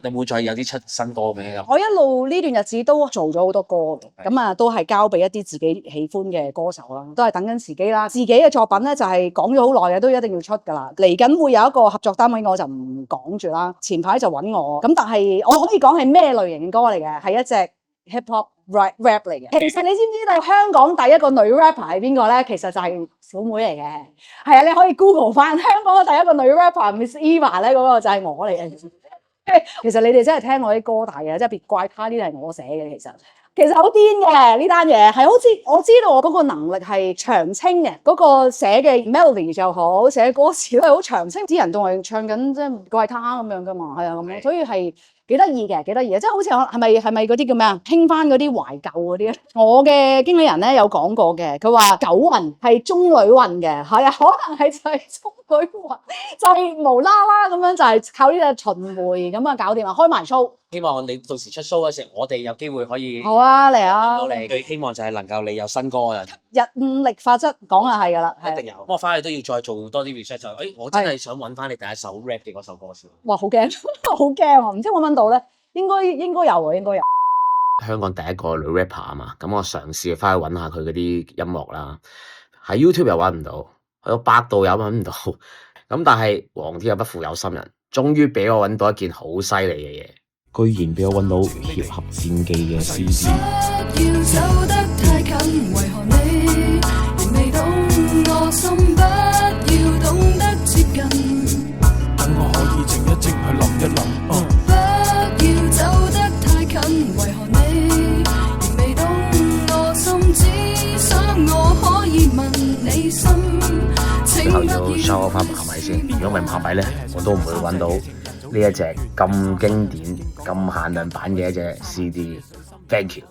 你會再有啲出新歌咩咁？我一路呢段日子都做咗好多歌嘅，咁啊都係交俾一啲自己喜歡嘅歌手啦，都係等緊時機啦。自己嘅作品咧就係講咗好耐嘅，都一定要出㗎啦。嚟緊會有一個合作單位，我就唔講住啦。前排就揾我，咁但係我可以講係咩類型嘅歌嚟嘅，係一隻 hip hop rap 嚟嘅。其實你知唔知道香港第一個女 rapper 係邊個咧？其實就係小妹嚟嘅。係啊，你可以 Google 翻香港嘅第一個女 rapper Miss Eva 咧，嗰個就係我嚟嘅。其實你哋真係聽我啲歌大嘅，即係別怪他呢啲係我寫嘅。其實好癲嘅呢單嘢，係好似我知道我嗰個能力係長青嘅，嗰個寫嘅 melody 就好，寫歌詞都係好長青，啲人都係唱緊即係別怪他咁樣噶嘛，係啊咁樣，所以係幾得意嘅，即係好似係咪嗰啲叫咩啊？興翻嗰啲懷舊嗰啲咧。我嘅經理人咧有講過嘅，佢話九運係中女運嘅，係啊，可能係就係中女運，就係無啦啦咁樣就係靠呢隻巡迴咁啊搞掂啊，開埋 show。希望你到時出 show 嗰時，我哋有機會可以好啊，嚟啊！到你。最希望就係能夠你有新歌啊！日五力法則講啊係㗎啦，一定有。咁我翻去都要再做多啲 research 就我真係想揾翻你第一首 rap 嘅嗰首歌先。哇！好驚，好驚啊！唔知揾唔揾到咧？應該有喎，應該有。香港第一個女 rapper 啊嘛，咁我嘗試翻去揾下佢嗰啲音樂啦，喺 YouTube 又揾唔到，喺百度又揾唔到，咁但係皇天有不負有心人，終於俾我揾到一件好犀利嘅嘢，居然俾我揾到協合戰記嘅 CD。等我可以靜一靜去諗一諗。最後要 show 翻馬米先，如果唔係馬米咧，我都唔會揾到呢一隻咁經典、咁限量版嘅一隻 CD。Thank you。